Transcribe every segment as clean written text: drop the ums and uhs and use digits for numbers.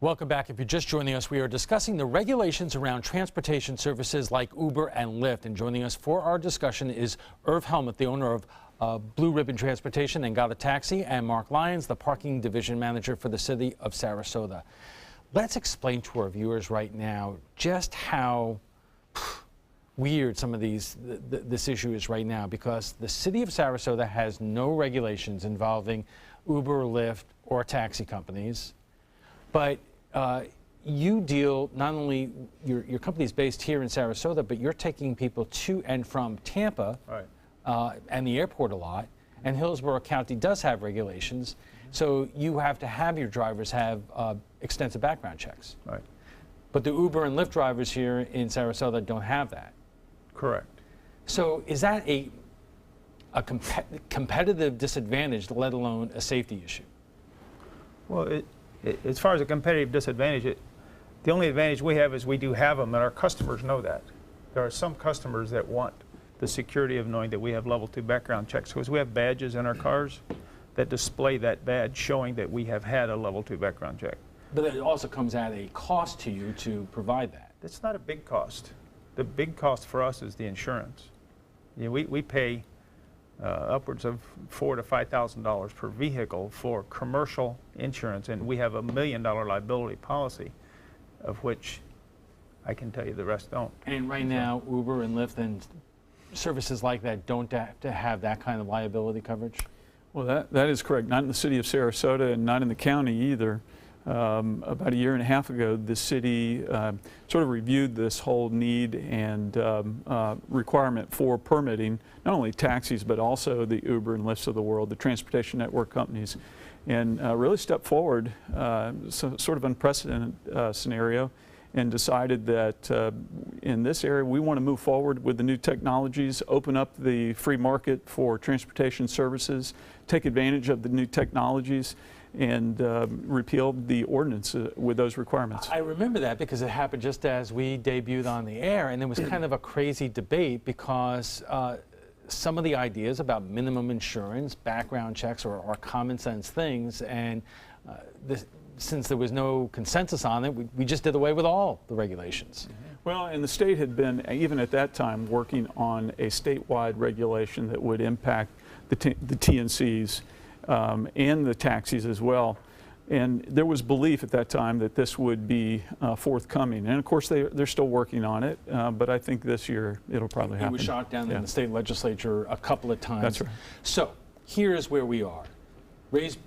Welcome back. If you're just joining us, we are discussing the regulations around transportation services like Uber and Lyft. And joining us for our discussion is Irv Helmuth, the owner of Blue Ribbon Transportation and Got a Taxi, and Mark Lyons, the parking division manager for the city of Sarasota. Let's explain to our viewers right now just how weird some of this issue is right now, because the city of Sarasota has no regulations involving Uber, Lyft, or taxi companies, but you deal not only, your company is based here in Sarasota, but you're taking people to and from Tampa, right, and the airport a lot, and Hillsborough County does have regulations, so you have to have your drivers have extensive background checks. Right. But the Uber and Lyft drivers here in Sarasota don't have that. Correct. So is that a competitive disadvantage, let alone a safety issue? Well, as far as a competitive disadvantage, the only advantage we have is we do have them, and our customers know that. There are some customers that want the security of knowing that we have level 2 background checks, because we have badges in our cars that display that badge showing that we have had a level 2 background check. But it also comes at a cost to you to provide that. It's not a big cost. The big cost for us is the insurance. You know, we pay upwards of $4,000 to $5,000 per vehicle for commercial insurance, and we have $1 million liability policy, of which I can tell you the rest don't. And right now, Uber and Lyft and services like that don't have to have that kind of liability coverage? Well, that is correct. Not in the city of Sarasota and not in the county either. About a year and a half ago, the city sort of reviewed this whole need and requirement for permitting not only taxis but also the Uber and Lyfts of the world, the transportation network companies, and really stepped forward, sort of unprecedented scenario, and decided that in this area we want to move forward with the new technologies, open up the free market for transportation services, take advantage of the new technologies, and repealed the ordinance with those requirements. I remember that because it happened just as we debuted on the air, and there was kind of a crazy debate because some of the ideas about minimum insurance, background checks are common sense things, and since there was no consensus on it, we just did away with all the regulations. Well, and the state had been, even at that time, working on a statewide regulation that would impact the TNCs and the taxis as well. And there was belief at that time that this would be forthcoming. And of course, they're still working on it, but I think this year it'll probably happen. It was shot down in the state legislature a couple of times. That's right. So here's where we are. Raise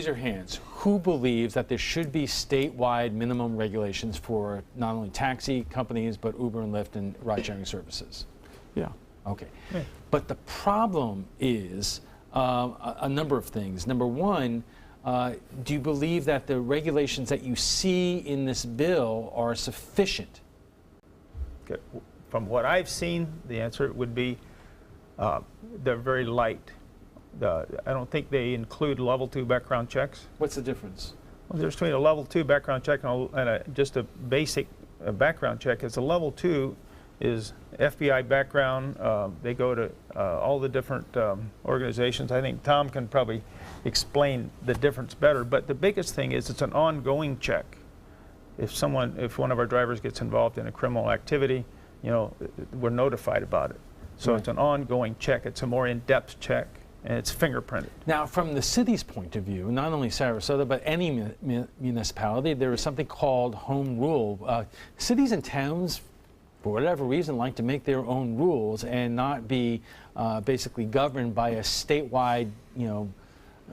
your hands. Who believes that there should be statewide minimum regulations for not only taxi companies, but Uber and Lyft and ride-sharing services? Yeah. Okay. Yeah. But the problem is a number of things. Number one, do you believe that the regulations that you see in this bill are sufficient? Okay. From what I've seen, the answer would be they're very light. I don't think they include level 2 background checks. What's the difference? Well, there's between a level 2 background check and just a basic background check. As a level 2 is FBI background. They go to all the different organizations. I think Tom can probably explain the difference better, but the biggest thing is it's an ongoing check. If one of our drivers gets involved in a criminal activity, you know, we're notified about it. So right. It's an ongoing check. It's a more in-depth check, and it's fingerprinted. Now, from the city's point of view, not only Sarasota, but any municipality, there is something called home rule. Cities and towns, for whatever reason, like to make their own rules and not be basically governed by a statewide,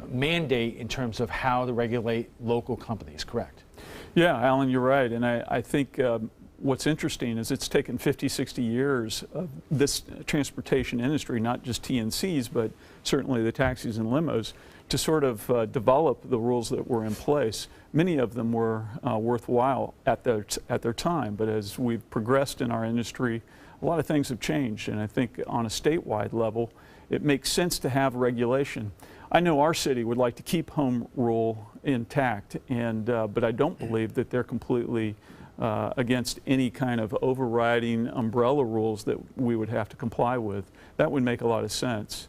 mandate in terms of how to regulate local companies, correct? Yeah, Alan, you're right. And I think what's interesting is it's taken 50, 60 years of this transportation industry, not just TNCs, but certainly the taxis and limos, to sort of develop the rules that were in place. Many of them were worthwhile at their time, but as we've progressed in our industry, a lot of things have changed, and I think on a statewide level, it makes sense to have regulation. I know our city would like to keep home rule intact, but I don't believe that they're completely against any kind of overriding umbrella rules that we would have to comply with. That would make a lot of sense.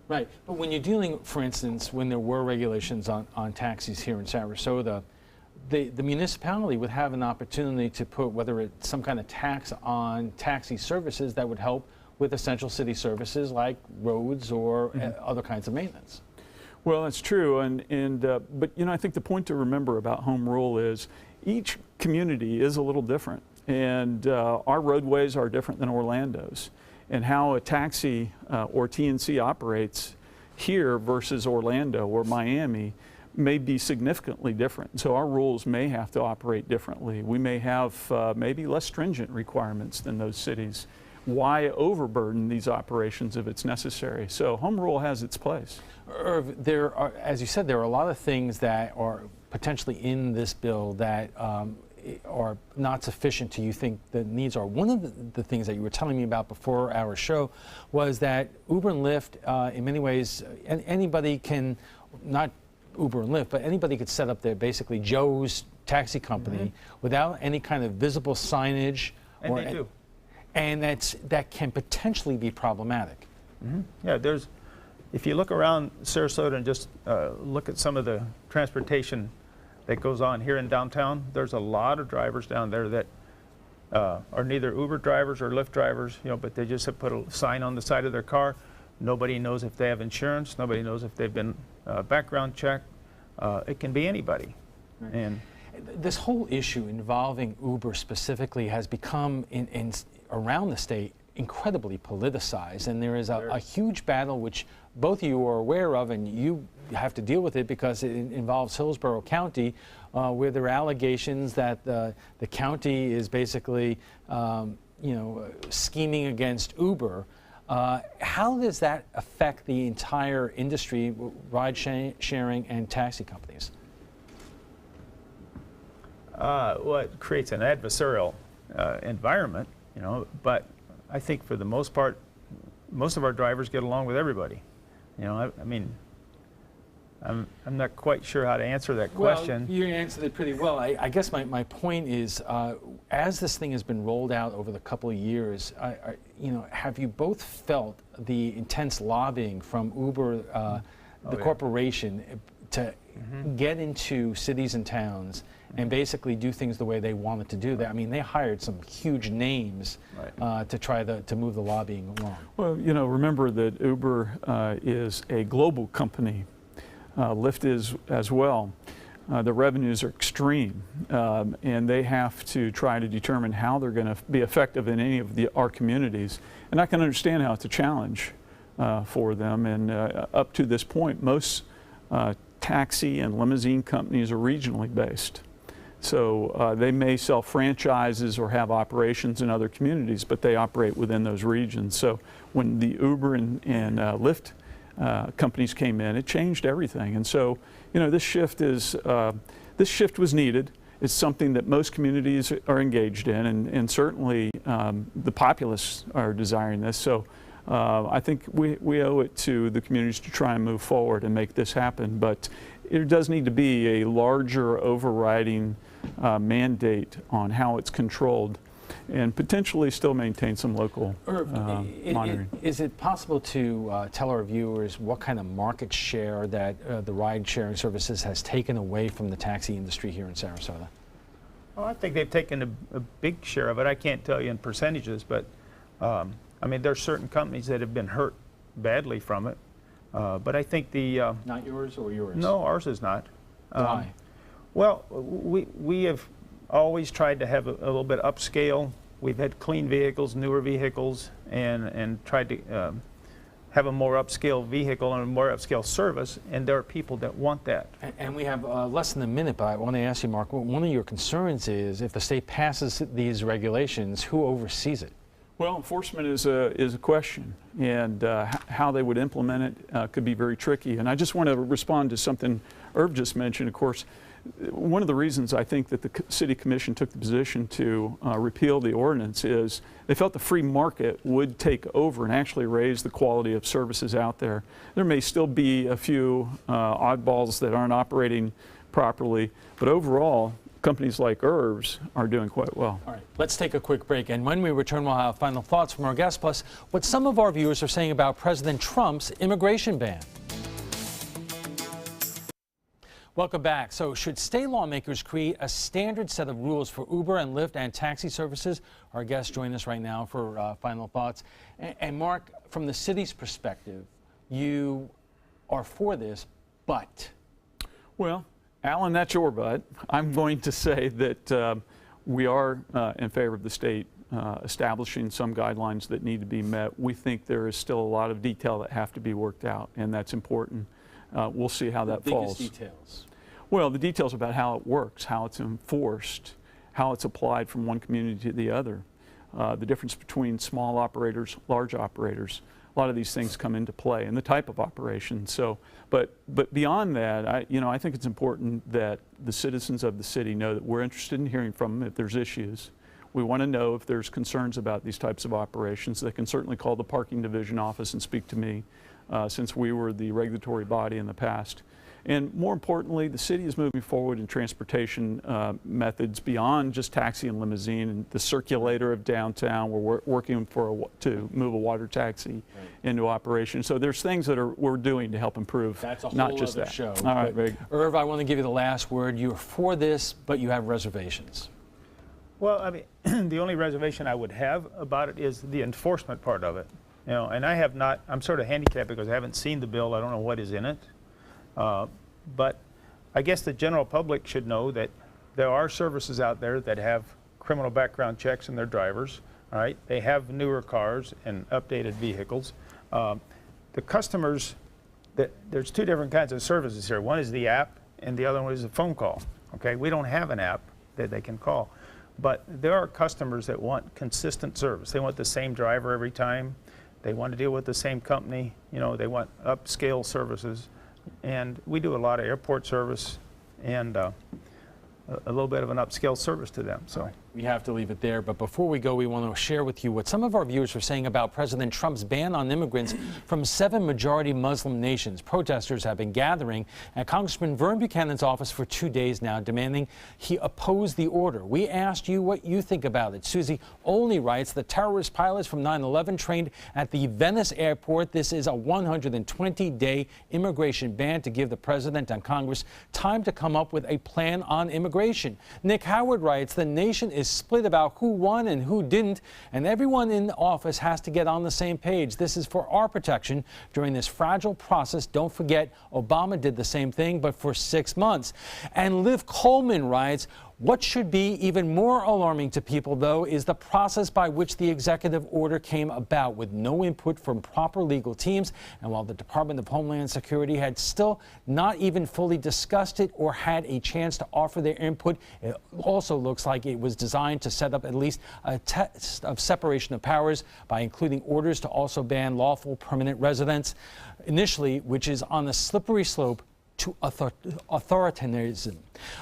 Right, but when you're dealing, for instance, when there were regulations on taxis here in Sarasota, the municipality would have an opportunity to put, whether it's some kind of tax on taxi services that would help with essential city services like roads or other kinds of maintenance. Well, that's true, but you know, I think the point to remember about home rule is each community is a little different, and our roadways are different than Orlando's, and how a taxi or TNC operates here versus Orlando or Miami may be significantly different. So our rules may have to operate differently. We may have maybe less stringent requirements than those cities. Why overburden these operations if it's necessary? So home rule has its place. Irv, there are, as you said, there are a lot of things that are potentially in this bill that are not sufficient to you think the needs are. One of the things that you were telling me about before our show was that Uber and Lyft, in many ways, anybody can, not Uber and Lyft, but anybody could set up their basically Joe's taxi company without any kind of visible signage. And they do. And that can potentially be problematic. Yeah, if you look around Sarasota and just look at some of the transportation that goes on here in downtown, there's a lot of drivers down there that are neither Uber drivers or Lyft drivers, you know, but they just have put a sign on the side of their car. Nobody knows if they have insurance. Nobody knows if they've been background checked. It can be anybody. Right. And this whole issue involving Uber specifically has become, around the state, incredibly politicized, and there is a huge battle which both of you are aware of, and you have to deal with it because it involves Hillsborough County, where there are allegations that the county is basically, scheming against Uber. How does that affect the entire industry, ride sharing and taxi companies? Well, it creates an adversarial environment, you know, but I think for the most part, most of our drivers get along with everybody. You know, I mean, I'm not quite sure how to answer that question. Well, you answered it pretty well. I guess my point is, as this thing has been rolled out over the couple of years, have you both felt the intense lobbying from Uber, the corporation, to get into cities and towns and basically do things the way they wanted to do that? I mean, they hired some huge names to try to move the lobbying along. Well, you know, remember that Uber is a global company. Lyft is as well. The revenues are extreme, and they have to try to determine how they're going to be effective in any of our communities. And I can understand how it's a challenge for them. And up to this point, most taxi and limousine companies are regionally based. So they may sell franchises or have operations in other communities, but they operate within those regions. So when the Uber and Lyft companies came in, it changed everything. And so, you know, this shift was needed. It's something that most communities are engaged in, and certainly the populace are desiring this. So I think we owe it to the communities to try and move forward and make this happen. But it does need to be a larger overriding mandate on how it's controlled, and potentially still maintain some local monitoring. Is it possible to tell our viewers what kind of market share that the ride-sharing services has taken away from the taxi industry here in Sarasota? Well, I think they've taken a big share of it. I can't tell you in percentages, but I mean, there's certain companies that have been hurt badly from it. But I think the... Not yours or yours? No, ours is not. Why? Well, we have always tried to have a little bit upscale. We've had clean vehicles, newer vehicles, and tried to have a more upscale vehicle and a more upscale service, and there are people that want that. And we have less than a minute, but I want to ask you, Mark, one of your concerns is if the state passes these regulations, who oversees it? Well, enforcement is a question, and how they would implement it could be very tricky. And I just want to respond to something Irv just mentioned. Of course, one of the reasons I think that the City Commission took the position to repeal the ordinance is they felt the free market would take over and actually raise the quality of services out there. There may still be a few oddballs that aren't operating properly, but overall, companies like Irv's are doing quite well. All right, let's take a quick break, and when we return, we'll have final thoughts from our guests, plus what some of our viewers are saying about President Trump's immigration ban. Welcome back. So should state lawmakers create a standard set of rules for Uber and Lyft and taxi services? Our guests join us right now for final thoughts. And Mark, from the city's perspective, you are for this, but? Well, Alan, that's your but. I'm going to say that we are in favor of the state establishing some guidelines that need to be met. We think there is still a lot of detail that have to be worked out, and that's important. We'll see how that falls. Biggest details? Well, the details about how it works, how it's enforced, how it's applied from one community to the other, the difference between small operators, large operators. A lot of these things come into play, and the type of operation. So, but beyond that, I think it's important that the citizens of the city know that we're interested in hearing from them if there's issues. We want to know if there's concerns about these types of operations. They can certainly call the parking division office and speak to me, since we were the regulatory body in the past. And more importantly, the city is moving forward in transportation methods beyond just taxi and limousine and the circulator of downtown. We're working to move a water taxi into operation. So there's things that we're doing to help improve. That's a whole not just other that. show. All right, Greg. Irv, I want to give you the last word. You're for this, but you have reservations. Well, I mean, the only reservation I would have about it is the enforcement part of it. You know, and I'm sort of handicapped because I haven't seen the bill. I don't know what is in it. But I guess the general public should know that there are services out there that have criminal background checks in their drivers. All right, they have newer cars and updated vehicles. The customers, there's two different kinds of services here. One is the app, and the other one is a phone call. Okay, we don't have an app that they can call, but there are customers that want consistent service. They want the same driver every time. They want to deal with the same company. You know, they want upscale services. And we do a lot of airport service and a little bit of an upscale service to them. So we have to leave it there. But before we go, we want to share with you what some of our viewers are saying about President Trump's ban on immigrants from 7 majority Muslim nations. Protesters have been gathering at Congressman Vern Buchanan's office for 2 days now, demanding he oppose the order. We asked you what you think about it. Susie Olney writes, the terrorist pilots from 9/11 trained at the Venice airport. This is a 120-day immigration ban to give the president and Congress time to come up with a plan on immigration. Nick Howard writes, the nation is split about who won and who didn't, and everyone in office has to get on the same page. This is for our protection during this fragile process. Don't forget, Obama did the same thing, but for 6 months. And Liv Coleman writes, what should be even more alarming to people, though, is the process by which the executive order came about, with no input from proper legal teams. And while the Department of Homeland Security had still not even fully discussed it or had a chance to offer their input, it also looks like it was designed to set up at least a test of separation of powers by including orders to also ban lawful permanent residents initially, which is on the slippery slope to authoritarianism.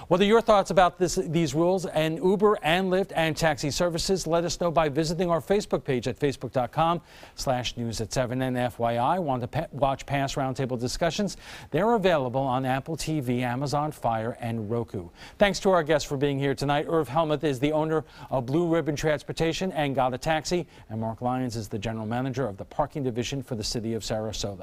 What are your thoughts about these rules and Uber and Lyft and taxi services? Let us know by visiting our Facebook page at facebook.com/news@7. And FYI, want to watch past Roundtable discussions? They're available on Apple TV, Amazon Fire, and Roku. Thanks to our guests for being here tonight. Irv Helmuth is the owner of Blue Ribbon Transportation and Got a Taxi, and Mark Lyons is the general manager of the parking division for the city of Sarasota.